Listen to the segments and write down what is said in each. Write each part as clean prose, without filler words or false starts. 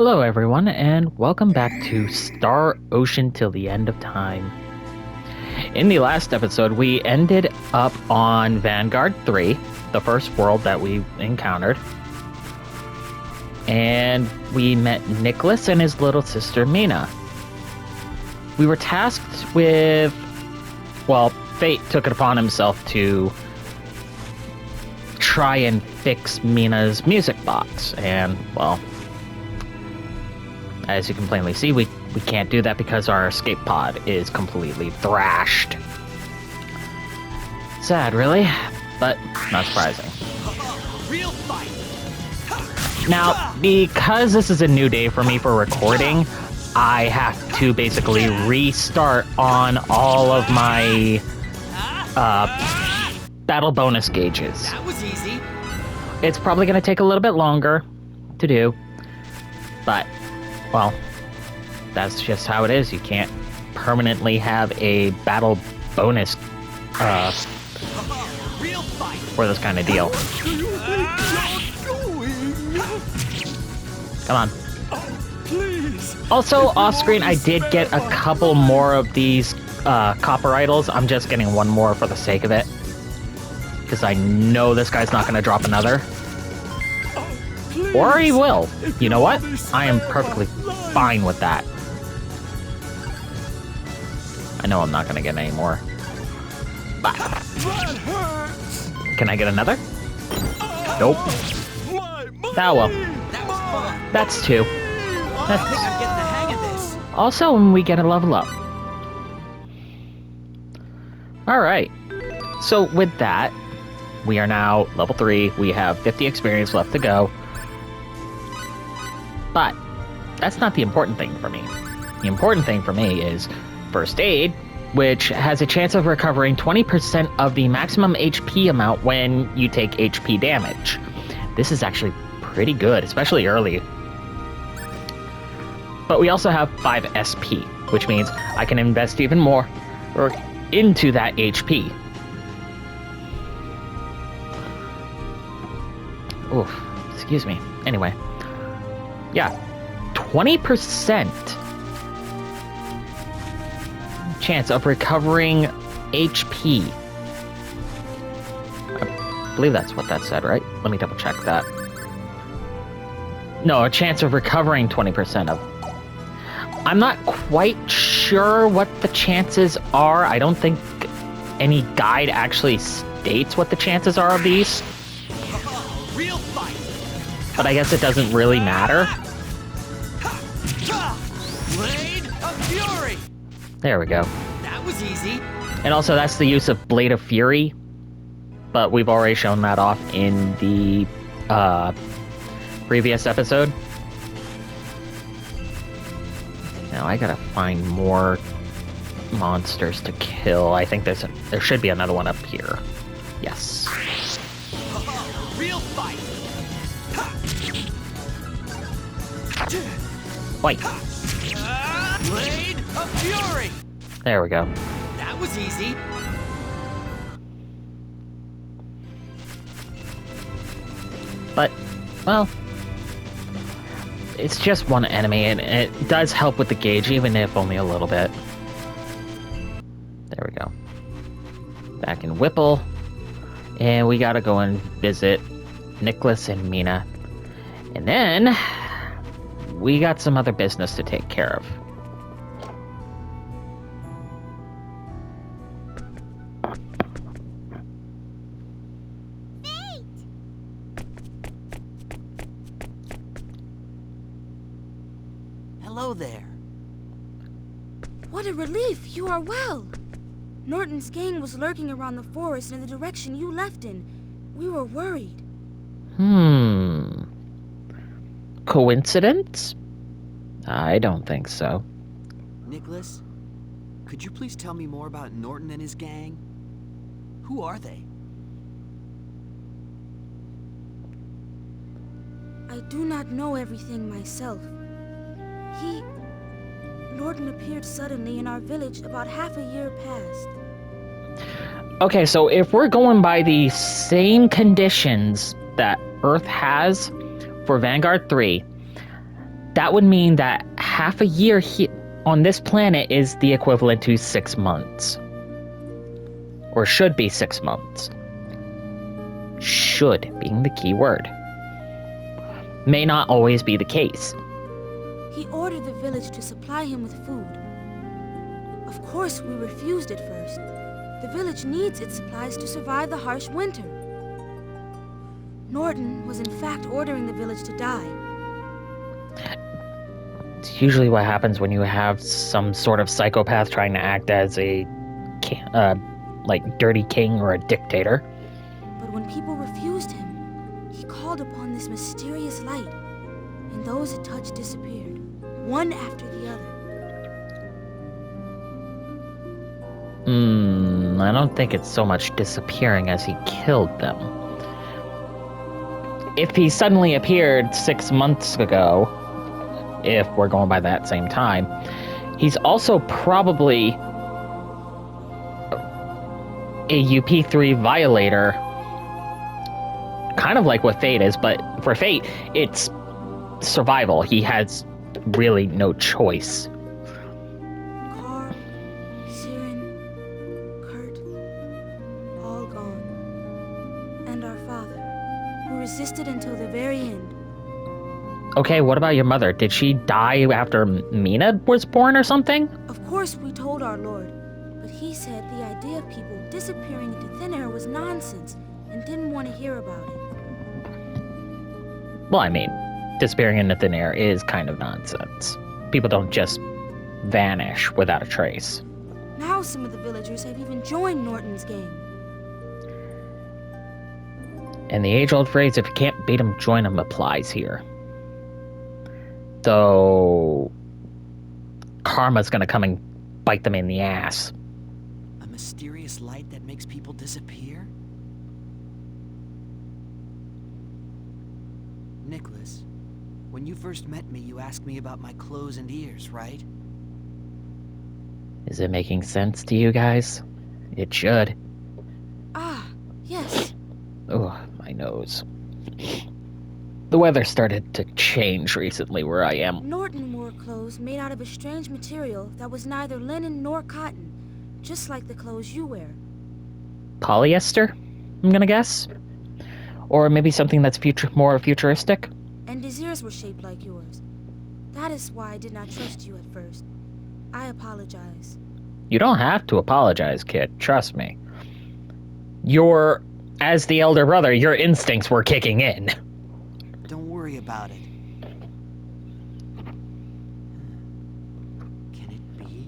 Hello, everyone, and welcome back to Star Ocean Till the End of Time. In the last episode, we ended up on Vanguard 3, the first world that we encountered. And we met Nicholas and his little sister, Mina. We were tasked with... Well, Fate took it upon himself to try and fix Mina's music box. And, well... As you can plainly see, we can't do that because our escape pod is completely thrashed. Sad, really, but not surprising. Real fight. Now, because this is a new day for me for recording, I have to basically restart on all of my battle bonus gauges. That was easy. It's probably going to take a little bit longer to do, but... Well, that's just how it is. You can't permanently have a battle bonus for this kind of deal. Come on. Also, off-screen, I did get a couple more of these copper idols. I'm just getting one more for the sake of it. Because I know this guy's not going to drop another. Or he will. You know what? I am perfectly fine with that. I know I'm not going to get any more. But... Can I get another? Nope. Oh well. That's two. Also, when we get a level up. Alright. So with that, we are now level 3. We have 50 experience left to go. But that's not the important thing for me. The important thing for me is First Aid, which has a chance of recovering 20% of the maximum HP amount when you take HP damage. This is actually pretty good, especially early. But we also have 5 SP, which means I can invest even more into that HP. Oof, excuse me. Anyway. Yeah, 20% chance of recovering HP. I believe that's what that said, right? Let me double check that. No, a chance of recovering 20% of... I'm not quite sure what the chances are. I don't think any guide actually states what the chances are of these. Real fight. But I guess it doesn't really matter. Blade of Fury. There we go. That was easy. And also, that's the use of Blade of Fury. But we've already shown that off in the previous episode. Now I gotta find more monsters to kill. I think there should be another one up here. Yes. Real fight. Wait. Blade of Fury. There we go. That was easy. But, well, it's just one enemy, and it does help with the gauge, even if only a little bit. There we go. Back in Whipple, and we gotta go and visit Nicholas and Mina. And then... we got some other business to take care of. Fate! Hello there. What a relief! You are well! Norton's gang was lurking around the forest in the direction you left in. We were worried. Coincidence? I don't think so. Nicholas, could you please tell me more about Norton and his gang? Who are they? I do not know everything myself. Norton appeared suddenly in our village about half a year past. Okay, so if we're going by the same conditions that Earth has for Vanguard 3, that would mean that half a year on this planet is the equivalent to 6 months. Or should be 6 months. Should being the key word. May not always be the case. He ordered the village to supply him with food. Of course, we refused at first. The village needs its supplies to survive the harsh winter. Norton was in fact ordering the village to die. It's usually what happens when you have some sort of psychopath trying to act as a dirty king or a dictator. But when people refused him, he called upon this mysterious light, and those it touched disappeared, one after the other. I don't think it's so much disappearing as he killed them. If he suddenly appeared 6 months ago, if we're going by that same time, he's also probably a UP3 violator, kind of like what Fate is, but for Fate, it's survival. He has really no choice. Carl, Siren, Kurt, all gone. And our father, who resisted until the very end. Okay, what about your mother? Did she die after Mina was born or something? Of course, we told our Lord, but he said the idea of people disappearing into thin air was nonsense and didn't want to hear about it. Well, I mean, disappearing into thin air is kind of nonsense. People don't just vanish without a trace. Now some of the villagers have even joined Norton's gang. And the age-old phrase, if you can't beat 'em, join 'em, applies here. Though karma's gonna come and bite them in the ass. A mysterious light that makes people disappear? Nicholas, when you first met me, you asked me about my clothes and ears, right? Is it making sense to you guys? It should. Ah, yes. Oh, my nose. The weather started to change recently where I am. Norton wore clothes made out of a strange material that was neither linen nor cotton, just like the clothes you wear. Polyester, I'm gonna guess? Or maybe something that's more futuristic? And his ears were shaped like yours. That is why I did not trust you at first. I apologize. You don't have to apologize, kid. Trust me. As the elder brother, your instincts were kicking in. Don't worry about it. Can it be?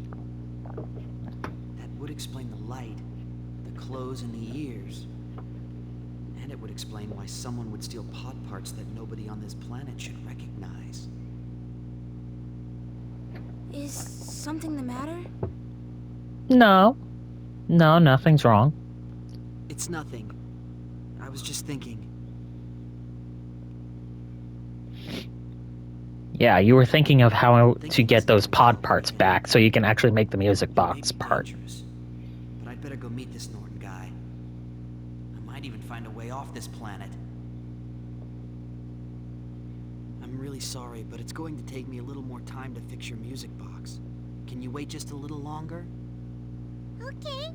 That would explain the light, the clothes and the ears. And it would explain why someone would steal pod parts that nobody on this planet should recognize. Is something the matter? No, nothing's wrong. It's nothing. I was just thinking. Yeah, you were thinking of how to get those pod parts back so you can actually make the music box part. Dangerous. But I'd better go meet this Norton guy. I might even find a way off this planet. I'm really sorry, but it's going to take me a little more time to fix your music box. Can you wait just a little longer? Okay.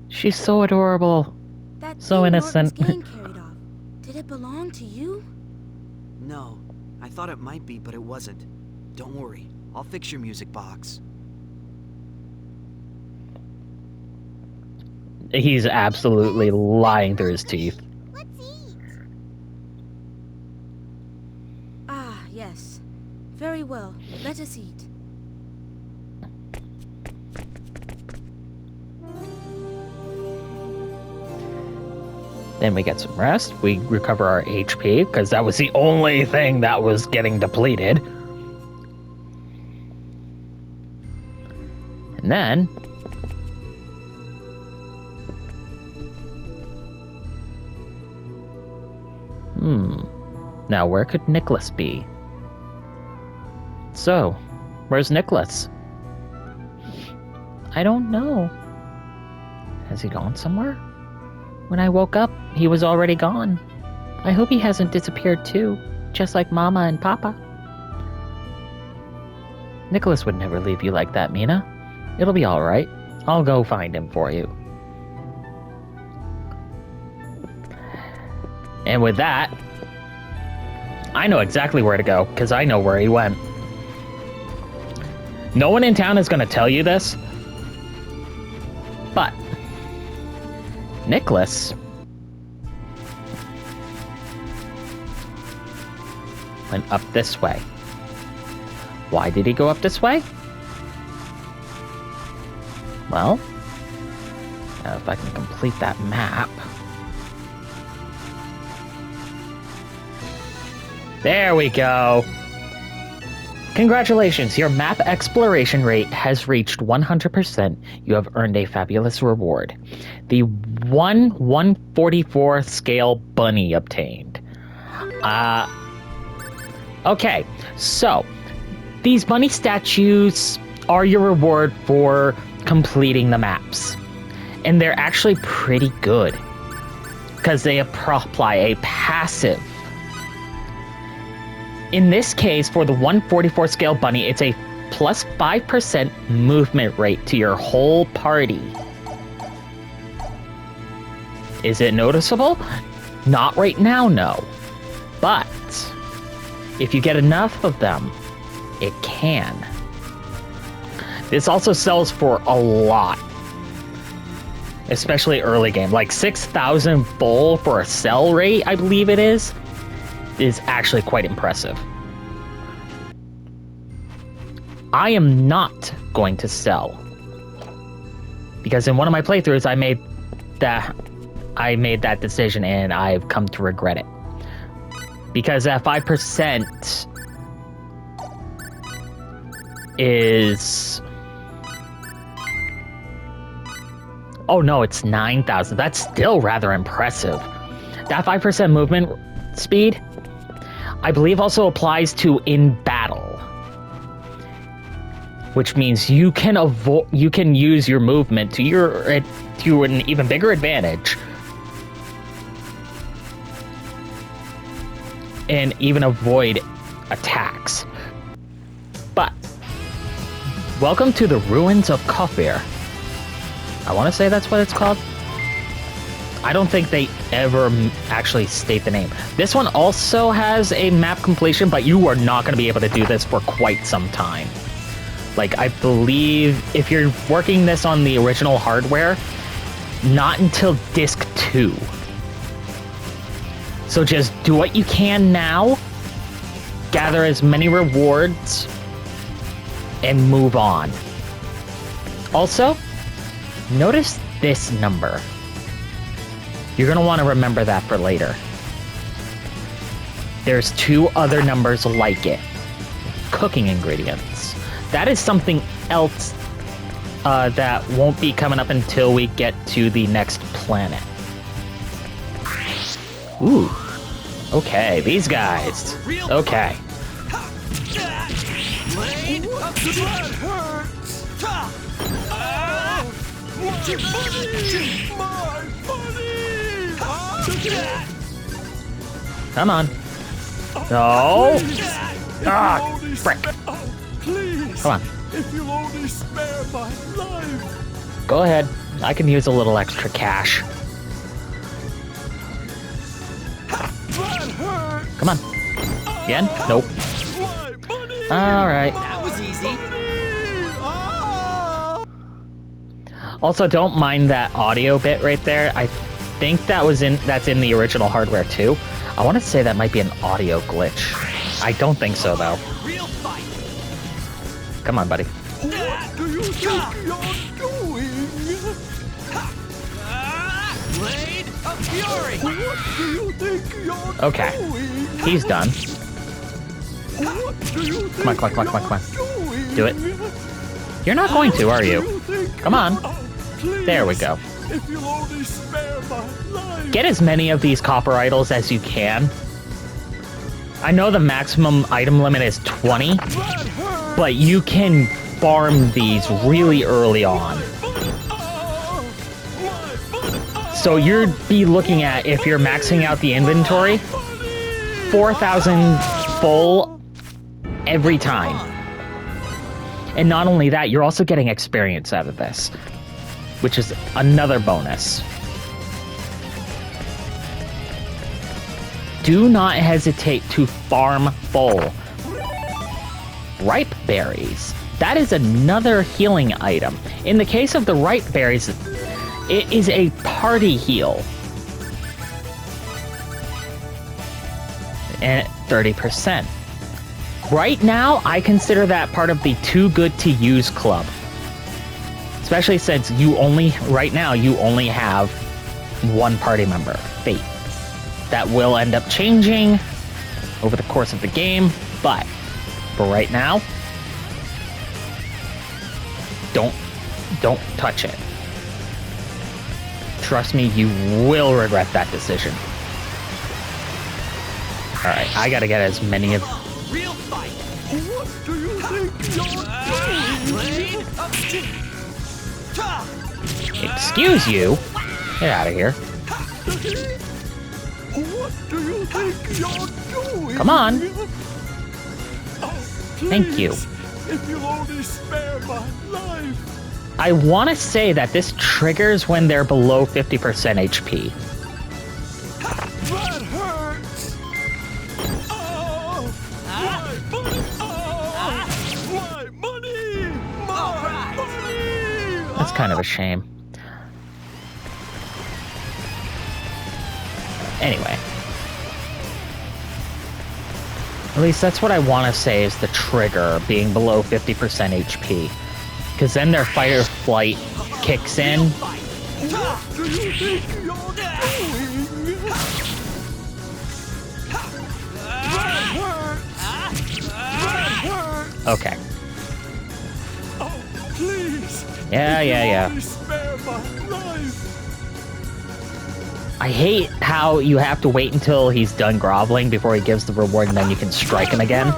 She's so adorable. That So thing innocent. Norton's gang carried off. Did it belong to you? No. I thought it might be, but it wasn't. Don't worry. I'll fix your music box. He's absolutely lying through his teeth. Let's eat. Ah, yes. Very well. Let us eat. Then we get some rest. We recover our HP, because that was the only thing that was getting depleted. And then... Now, where could Nicholas be? So, where's Nicholas? I don't know. Has he gone somewhere? When I woke up, he was already gone. I hope he hasn't disappeared too, just like Mama and Papa. Nicholas would never leave you like that, Mina. It'll be alright. I'll go find him for you. And with that, I know exactly where to go, because I know where he went. No one in town is going to tell you this, but Nicholas went up this way. Why did he go up this way? Well, if I can complete that map. There we go. Congratulations, your map exploration rate has reached 100%. You have earned a fabulous reward. The 1/144 scale bunny obtained. Okay, so these bunny statues are your reward for completing the maps. And they're actually pretty good because they apply a passive. In this case, for the 144 scale bunny, it's a plus 5% movement rate to your whole party. Is it noticeable? Not right now, no. But if you get enough of them, it can. This also sells for a lot. Especially early game. Like 6,000 full for a sell rate, I believe it is actually quite impressive. I am not going to sell. Because in one of my playthroughs, I made that decision and I've come to regret it. Because that 5% is... Oh no, it's 9,000. That's still rather impressive. That 5% movement speed, I believe also applies to in battle. Which means you can use your movement to an even bigger advantage. And even avoid attacks. But welcome to the ruins of Kofir. I want to say that's what it's called. I don't think they ever actually state the name. This one also has a map completion, but you are not going to be able to do this for quite some time. Like, I believe if you're working this on the original hardware, not until disc 2. So just do what you can now, gather as many rewards, and move on. Also, notice this number. You're going to want to remember that for later. There's 2 other numbers like it. Cooking ingredients. That is something else that won't be coming up until we get to the next planet. Ooh. Okay, these guys. Okay. Come on. No. Ah, frick. Come on. If you'll only spare my life. Go ahead. I can use a little extra cash. Come on. Again? Nope. Alright. That was easy. Also, don't mind that audio bit right there. I think that's in the original hardware too. I want to say that might be an audio glitch. I don't think so though. Come on, buddy. What do you think you're doing? Blade of Fury. What do you think you're Okay. doing? He's done. What do you think Come on, come on, come on, come on. you're Do it. doing? You're not going to, are you? You think- Come on. Please, There we go. If you'll only spare my life. Get as many of these copper idols as you can. I know the maximum item limit is 20, That hurt. but you can farm these really early on. So you'd be looking at, if you're maxing out the inventory, 4,000 full every time. And not only that, you're also getting experience out of this, which is another bonus. Do not hesitate to farm full. Ripe berries. That is another healing item. In the case of the ripe berries, it is a party heal. And 30%. Right now, I consider that part of the too good to use club. Especially since right now, you only have one party member, Fate. That will end up changing over the course of the game, but for right now, don't touch it. Trust me, you will regret that decision. Alright, I gotta get as many of... Real fight! What do you think you're doing? Excuse you? Get out of here. What do you think you're doing? Come on. Oh, Thank you. please, if you'll only spare my life. I want to say that this triggers when they're below 50% HP. That hurts. Oh, my money. Oh, my money. My money. That's kind of a shame. Anyway. At least that's what I want to say is the trigger, being below 50% HP. Because then their fight or flight kicks in. What do you think you're doing? That hurts. That hurts. Okay. Oh, please. Yeah. Only spare my life. I hate how you have to wait until he's done groveling before he gives the reward and then you can strike him again.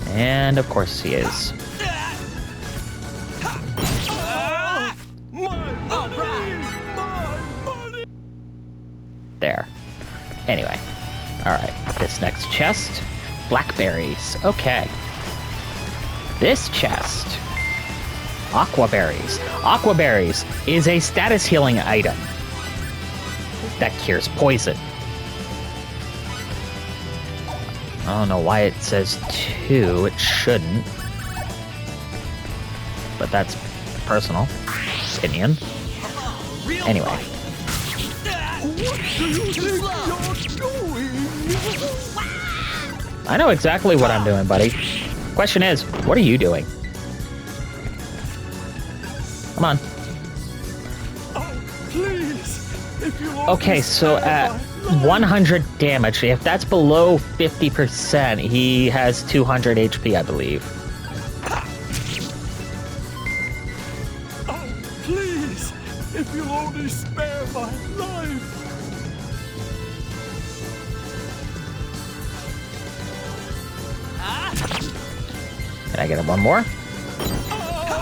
And of course he is. My money. There. Anyway. Alright, this next chest. Blackberries. Okay. This chest. Aquaberries. Aquaberries is a status healing item that cures poison. I don't know why it says 2. It shouldn't. But that's personal opinion. Anyway. What do you think you're doing? I know exactly what I'm doing, buddy. Question is, what are you doing? Come on. Oh, please. If you Okay, so at 100 damage, if that's below 50%, he has 200 HP, I believe. Oh, please. If you'll only spare my life. Can I get him one more?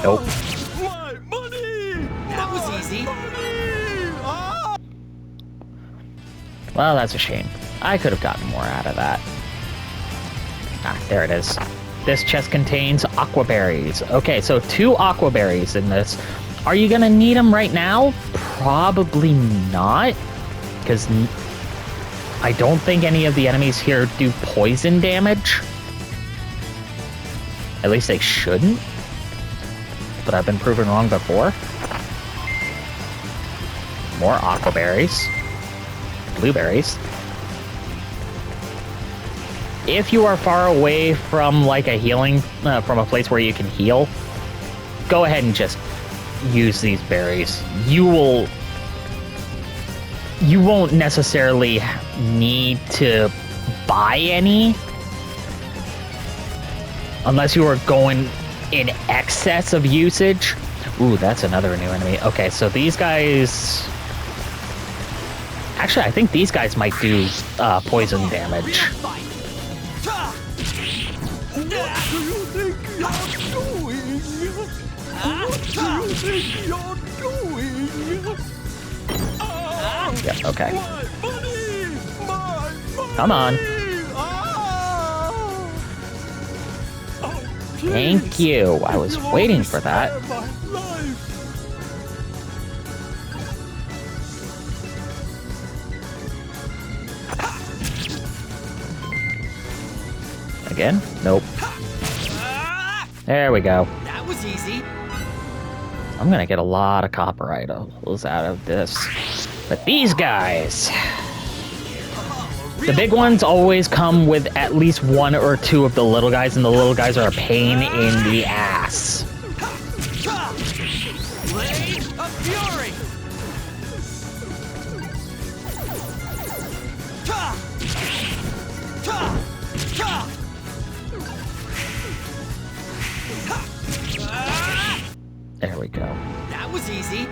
Nope. My money. That was easy. Money. Ah. Well, that's a shame. I could have gotten more out of that. Ah, there it is. This chest contains aquaberries. Okay, so 2 aquaberries in this. Are you gonna need them right now? Probably not. Because I don't think any of the enemies here do poison damage. At least they shouldn't. But I've been proven wrong before. More aquaberries. Blueberries. If you are far away from like a healing, from a place where you can heal, go ahead and just use these berries. You won't necessarily need to buy any unless you are going in excess of usage. Ooh, that's another new enemy. Okay, so these guys... Actually, I think these guys might do poison damage. What do you think you're doing? What do you think you're doing? Oh, Yep, okay. my money. My money. Come on. Ah. Thank you. I was You'll waiting always for that. spare my life. Again? Nope. There we go. That was easy. I'm gonna get a lot of copper items out of this. But these guys... The big ones always come with at least one or two of the little guys, and the little guys are a pain in the ass. Blade of Fury. There we go. That was easy.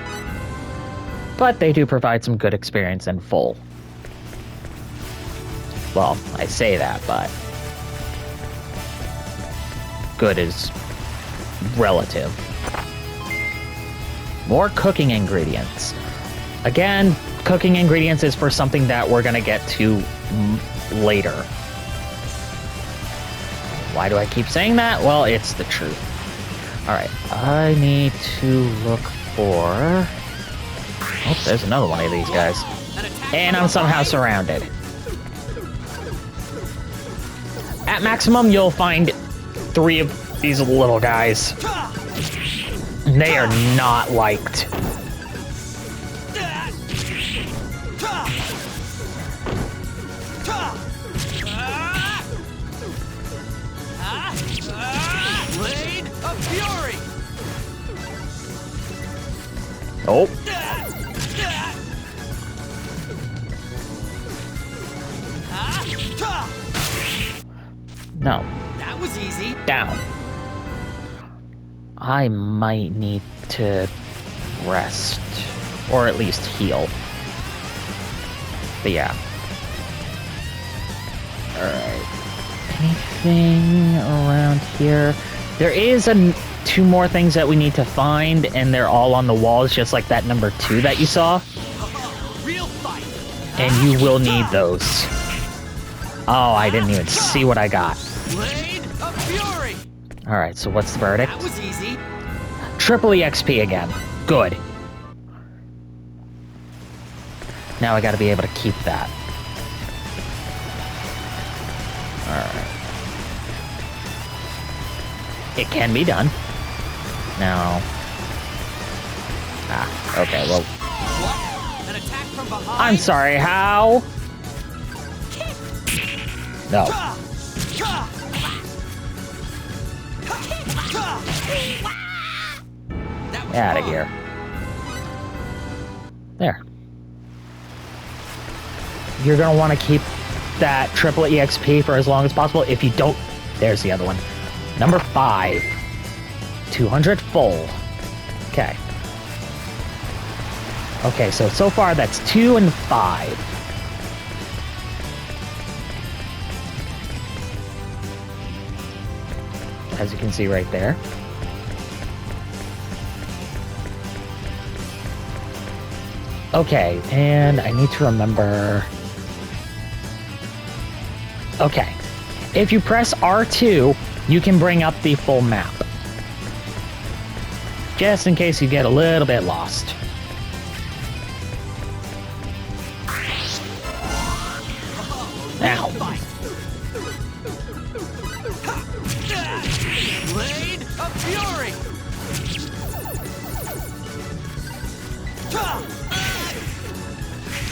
But they do provide some good experience in full. Well, I say that, but good is relative. More cooking ingredients. Again, cooking ingredients is for something that we're gonna get to later. Why do I keep saying that? Well, it's the truth. Alright, I need to look for... Oh, there's another one of these guys. And I'm somehow surrounded. At maximum, you'll find 3 of these little guys. They are not liked. Blade of Fury. Oh. No. That was easy. Down. I might need to rest. Or at least heal. But yeah. Alright. Anything around here? There is 2 more things that we need to find, and they're all on the walls, just like that number 2 that you saw. Real fight. And you will need those. Oh, I didn't even see what I got. Blade of Fury. Alright, so what's the verdict? That was easy. Triple EXP again. Good. Now I gotta be able to keep that. Alright. It can be done. Now... Ah, okay, well... What? An attack from behind? I'm sorry, how? No. That was Get out of wrong. here. There. You're gonna want to keep that triple EXP for as long as possible. If you don't... There's the other one. Number 5. 200 full. Okay. Okay, so far that's 2 and 5. As you can see right there. Okay, and I need to remember... Okay. If you press R2, you can bring up the full map. Just in case you get a little bit lost. Ow. Blade of Fury.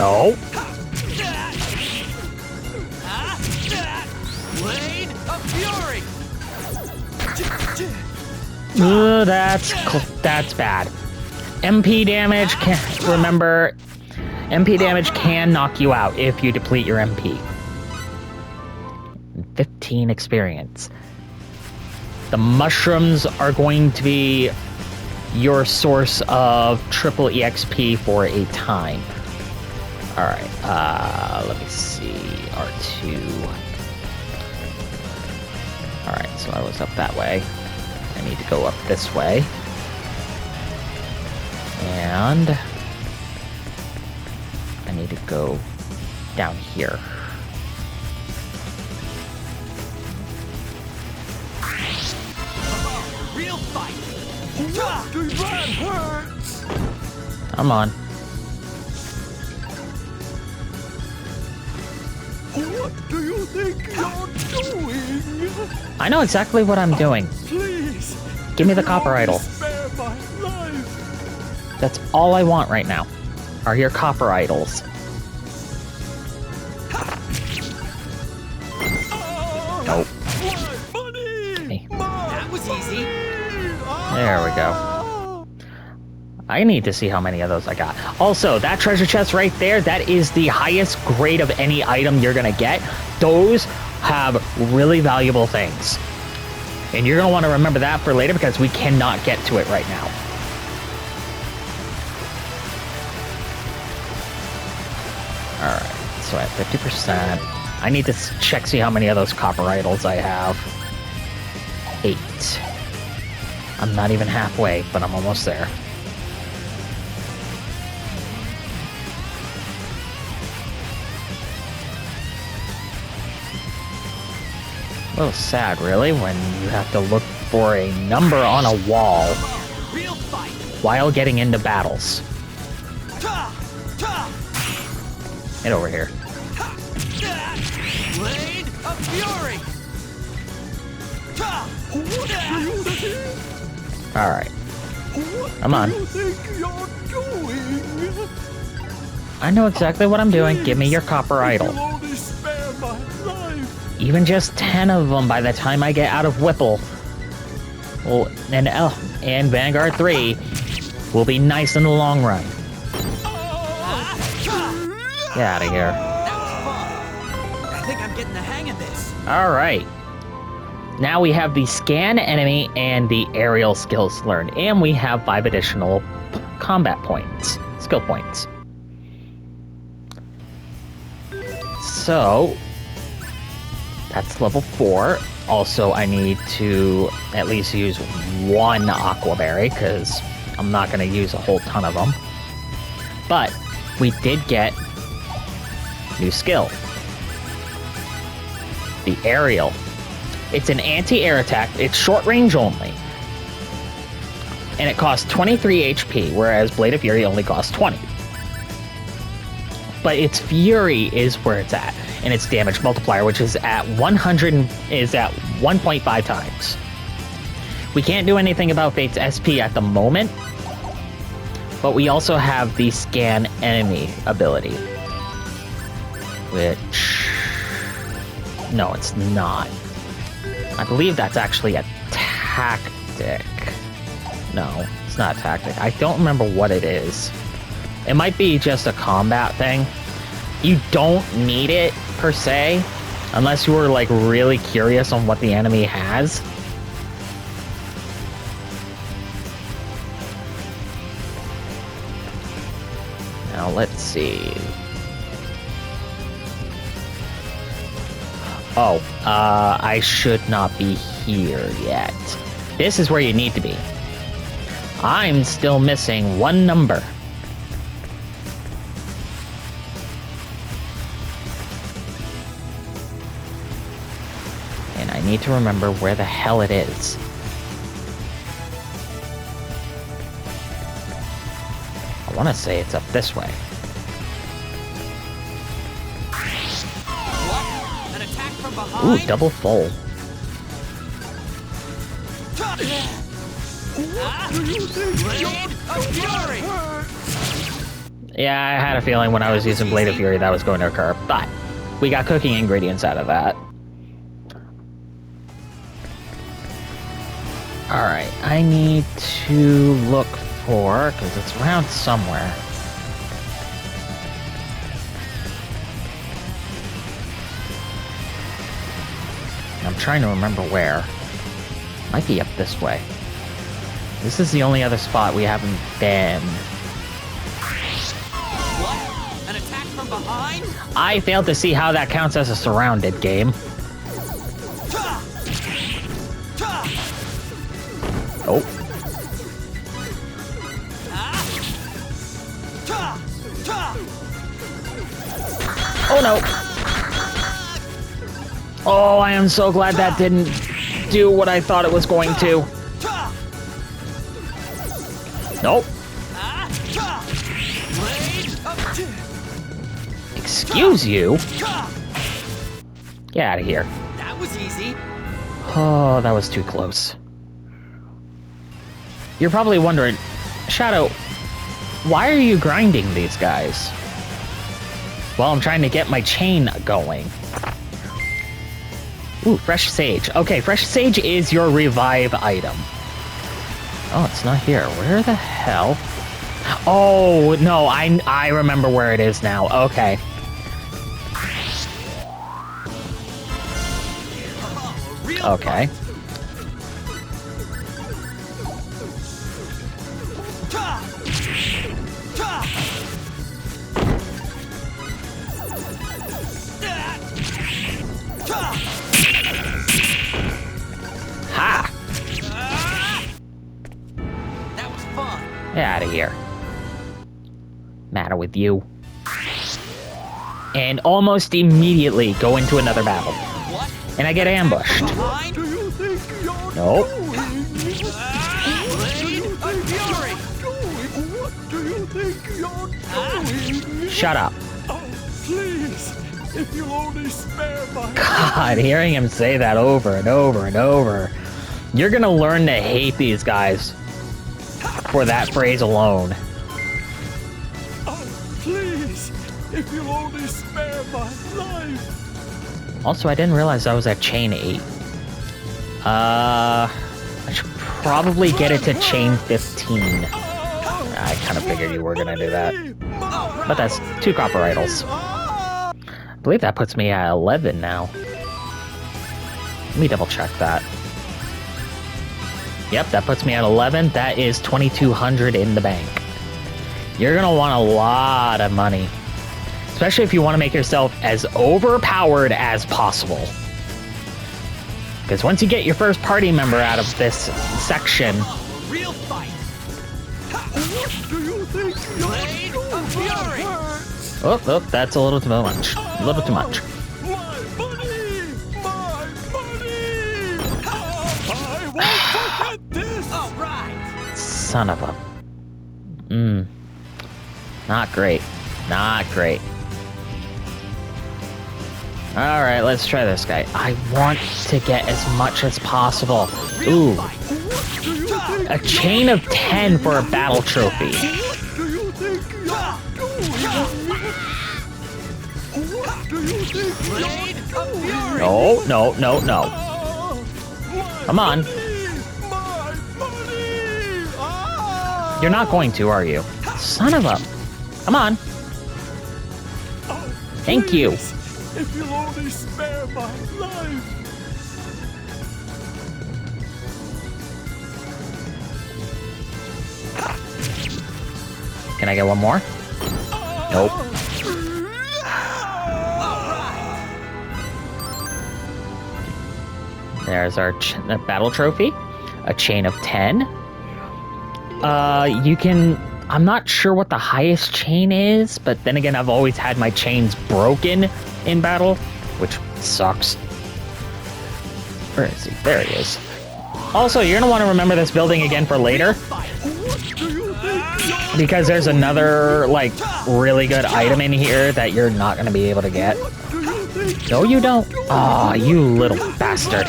Oh. Blade of Fury. That's bad. MP damage can... Remember, MP damage can knock you out if you deplete your MP. 15 experience. The mushrooms are going to be your source of triple EXP for a time. Alright, let me see. R2. Alright, so I was up that way. I need to go up this way. And I need to go down here. fight. That hurts. Come on. What do you think you're doing? I know exactly what I'm doing. Please. Give me the copper only idol. Spare my life. That's all I want right now. Are your copper idols. Nope. My money. Hey. That was easy. There we go. I need to see how many of those I got. Also, that treasure chest right there, that is the highest grade of any item you're gonna get. Those have really valuable things. And you're gonna want to remember that for later because we cannot get to it right now. Alright, so at 50%, I need to check, see how many of those copper idols I have. 8. I'm not even halfway, but I'm almost there. A little sad, really, when you have to look for a number on a wall Real fight. while getting into battles. Get over here. Blade of Fury. Alright, What come on. do you think you're doing? I know exactly what I'm doing. Give me your copper idol. You'll only spare my life. Even just 10 of them by the time I get out of Whipple. Well, and Vanguard 3 will be nice in the long run. Get out of here. That was fun. I think I'm getting the hang of this. Alright. Now we have the scan enemy and the aerial skills learned. And we have 5 additional combat points. Skill points. So, that's level 4. Also, I need to at least use 1 Aqua Berry, because I'm not going to use a whole ton of them. But, we did get new skill. The Aerial. It's an anti-air attack. It's short range only. And it costs 23 HP, whereas Blade of Fury only costs 20. But its Fury is where it's at, and its damage multiplier, which is at 1.5 times. We can't do anything about Fate's SP at the moment, but we also have the scan enemy ability, which, no, it's not. I believe that's actually a tactic. No, it's not a tactic. I don't remember what it is. It might be just a combat thing. You don't need it, per se, unless you were, like, really curious on what the enemy has. Now, let's see. Oh, I should not be here yet. This is where you need to be. I'm still missing 1 number. And I need to remember where the hell it is. I want to say it's up this way. What? An attack from behind? Ooh, double full. Blade of Fury. Yeah, I had a feeling when I was using Blade of Fury that was going to occur, but we got cooking ingredients out of that. Alright, I need to look for, because it's around somewhere. I'm trying to remember where. Might be up this way. This is the only other spot we haven't been. What? An attack from behind? I failed to see how that counts as a surrounded game. Oh. Oh no. Oh, I am so glad that didn't do what I thought it was going to. Nope. Excuse you? Get out of here. That was easy. Oh, that was too close. You're probably wondering, Shadow, why are you grinding these guys? Well, I'm trying to get my chain going. Ooh, fresh sage. Okay, fresh sage is your revive item. Oh, it's not here. Where the hell? Oh, no, I remember where it is now. Okay. Okay. Ha! That was fun. Get out of here. Matter with you. And almost immediately go into another battle. What? And I get ambushed. Behind? Do you think you're Nope. What do you think you're doing? Shut up. Oh, please, if you'll only spare my God, hearing him say that over and over and over. You're gonna learn to hate these guys for that phrase alone. Oh, please, if you'll only spare my life. Also, I didn't realize I was at chain 8. I should probably get it to chain 15. I kind of figured you were gonna do that. But that's 2 copper idols. I believe that puts me at 11 now. Let me double check that. Yep, that puts me at 11. That is 2,200 in the bank. You're gonna want a lot of money. Especially if you want to make yourself as overpowered as possible. Because once you get your first party member out of this section... Real fight. What do you think Blade of Fury. Oh, that's a little too much. A little too much. My money! My money! I won't forget this! All right. Son of a... Not great. Not great. Alright, let's try this guy. I want to get as much as possible. Ooh. What do you think? A chain of 10 for a battle trophy. What do you think you're doing? What do you think Blade you're of doing? Fury. No. Come on. My money! Ah! You're not going to, are you? Son of a... Come on. Oh, Thank you. please, if you'll only spare my life. Can I get one more? Nope. There's our battle trophy. A chain of 10. You can... I'm not sure what the highest chain is, but then again, I've always had my chains broken in battle, which sucks. Where is he? There he is. Also, you're gonna want to remember this building again for later, because there's another, like, really good item in here that you're not gonna be able to get. No, you don't. Aw, you little bastard.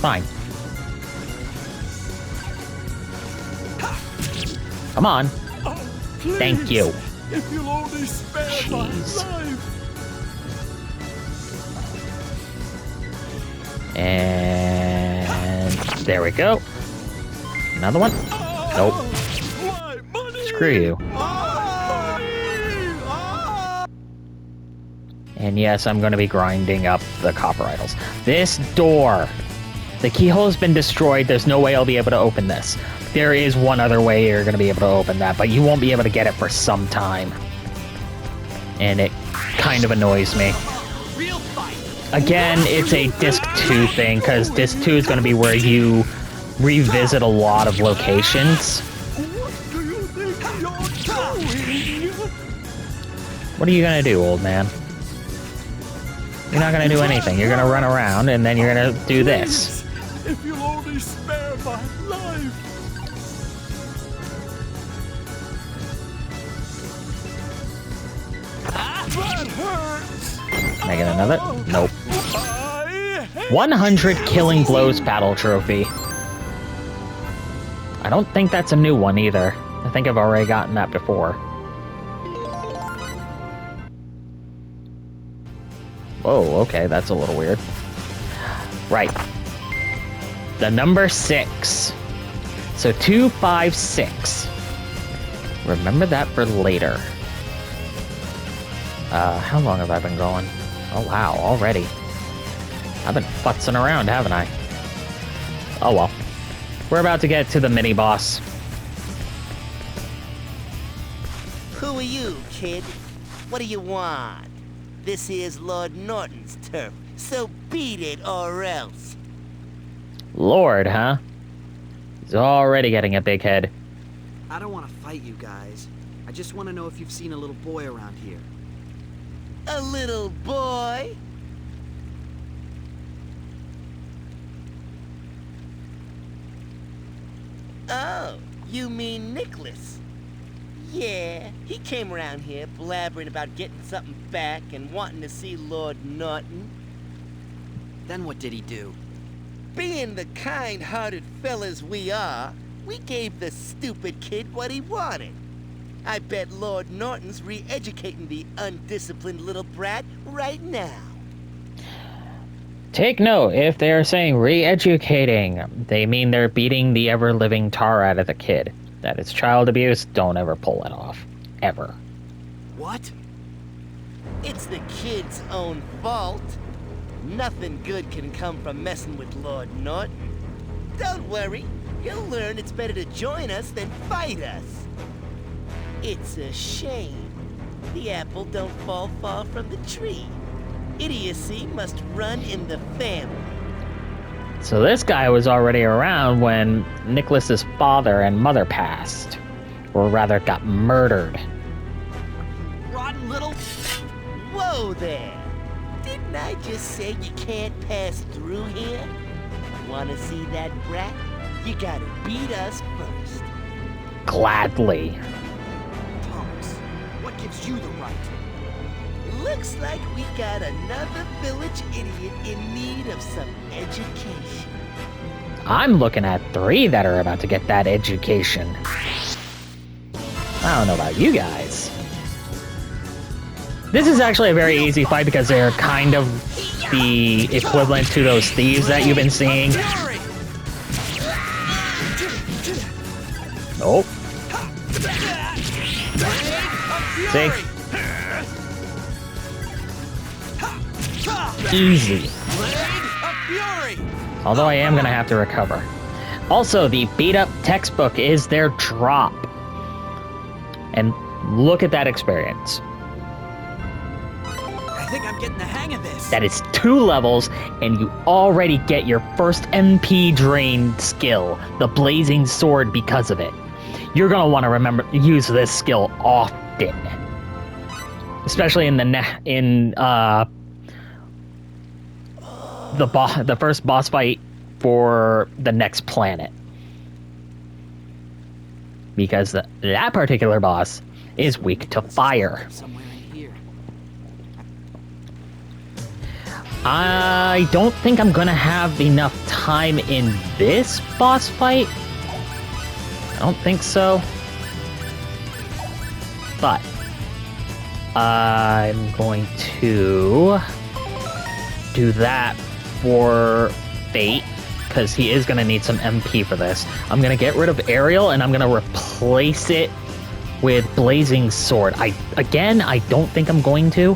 Fine. Come on. Thank you. If you'll only spare my Jeez. life. And there we go. Another one? Nope. My money! Screw you. And yes, I'm going to be grinding up the copper idols. This door. The keyhole has been destroyed. There's no way I'll be able to open this. There is one other way you're going to be able to open that, but you won't be able to get it for some time. And it kind of annoys me. Real fight. Again, it's a Disc 2 thing, because Disc 2 is going to be where you revisit a lot of locations. What do you think you're doing? What are you going to do, old man? You're not going to do anything. You're going to run around, and then you're going to do this. If you'll only spare my life. That hurts. Can I get another? Nope. I hate 100 Killing Blows Battle Trophy. I don't think that's a new one either. I think I've already gotten that before. Whoa, okay, that's a little weird. Right. The number 6. So 2, 5, 6. Remember that for later. How long have I been going? Oh wow, already. I've been futzing around, haven't I? Oh well. We're about to get to the mini-boss. Who are you, kid? What do you want? This is Lord Norton's turf, so beat it or else. Lord, huh? He's already getting a big head. I don't want to fight you guys. I just want to know if you've seen a little boy around here. A little boy? Oh, you mean Nicholas? Yeah, he came around here blabbering about getting something back and wanting to see Lord Norton. Then what did he do? Being the kind-hearted fellas we are, we gave the stupid kid what he wanted. I bet Lord Norton's re-educating the undisciplined little brat right now. Take note, if they're saying re-educating, they mean they're beating the ever-living tar out of the kid. That is child abuse, don't ever pull it off. Ever. What? It's the kid's own fault. Nothing good can come from messing with Lord Norton. Don't worry, he'll learn it's better to join us than fight us. It's a shame. The apple don't fall far from the tree. Idiocy must run in the family. So this guy was already around when Nicholas's father and mother passed. Or rather, got murdered. Rotten little... Whoa there! Didn't I just say you can't pass through here? Wanna see that brat? You gotta beat us first. Gladly. Thomas, what gives you the right? Looks like we got another village idiot in need of some education. I'm looking at 3 that are about to get that education. I don't know about you guys. This is actually a very easy fight because they're kind of the equivalent to those thieves that you've been seeing. Nope. See? Easy. Although I am gonna have to recover. Also, the beat-up textbook is their drop. And look at that experience. I think I'm getting the hang of this. That is 2 levels, and you already get your first MP drain skill, the Blazing Sword, because of it. You're gonna want to use this skill often, especially in the first boss fight for the next planet, because that particular boss is weak to fire. Somewhere in here. I don't think I'm gonna have enough time in this boss fight. I don't think so. But I'm going to do that for Fate, because he is gonna need some MP for this. I'm gonna get rid of Ariel and I'm gonna replace it with Blazing Sword. I don't think I'm going to.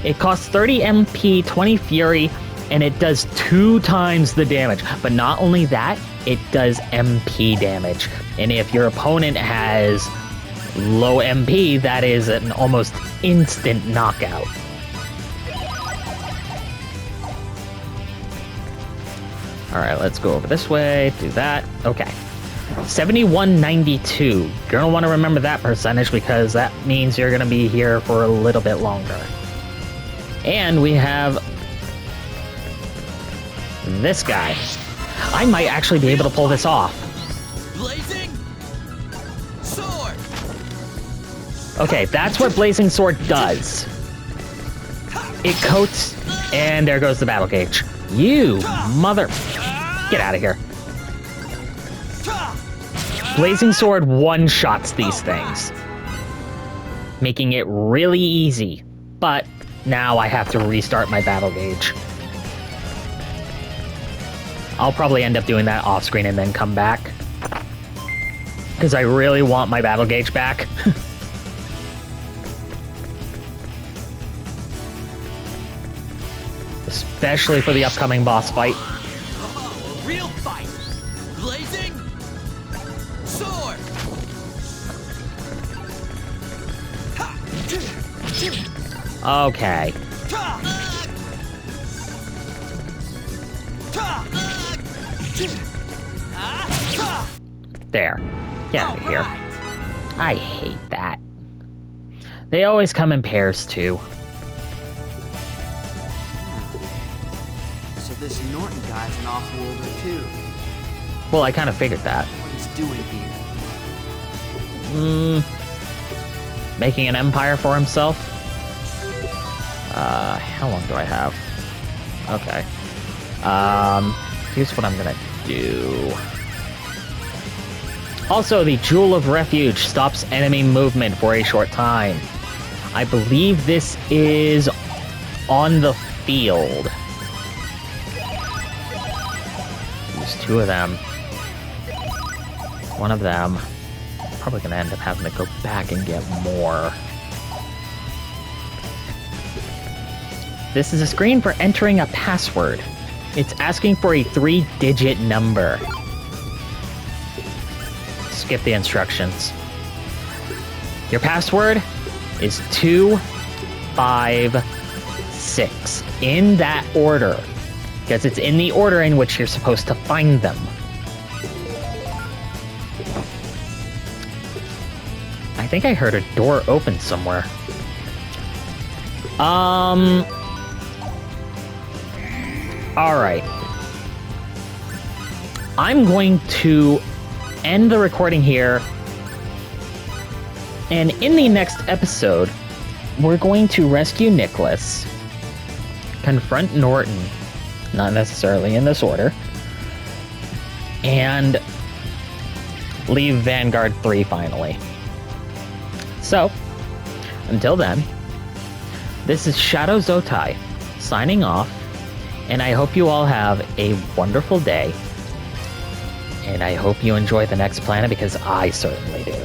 It costs 30 MP, 20 Fury, and it does 2 times the damage. But not only that, it does MP damage. And if your opponent has low MP, that is an almost instant knockout. Alright, let's go over this way, do that. Okay. 7192. You're gonna want to remember that percentage because that means you're gonna be here for a little bit longer. And we have this guy. I might actually be able to pull this off. Blazing sword. Okay, that's what Blazing Sword does. it coats, and there goes the battle gauge. You mother... Get out of here. Blazing Sword one-shots these things, making it really easy. But now I have to restart my battle gauge. I'll probably end up doing that off-screen and then come back, because I really want my battle gauge back. Especially for the upcoming boss fight. Oh, a real fight! Blazing sword! Okay. There. Get out of here. I hate that. They always come in pairs, too. So this Norton guy's an off-worlder too. Well, I kind of figured that. What he's doing here. Making an empire for himself? How long do I have? Okay. Here's what I'm gonna do. Also, the Jewel of Refuge stops enemy movement for a short time. I believe this is on the field. There's two of them. One of them. Probably gonna end up having to go back and get more. This is a screen for entering a password. It's asking for a 3-digit number. Skip the instructions. Your password is 256. In that order. Because it's in the order in which you're supposed to find them. I think I heard a door open somewhere. Alright. I'm going to end the recording here. And in the next episode, we're going to rescue Nicholas, confront Norton, not necessarily in this order, and leave Vanguard 3 finally. So, until then, this is Shadow Zotai, signing off, and I hope you all have a wonderful day, and I hope you enjoy the next planet, because I certainly do.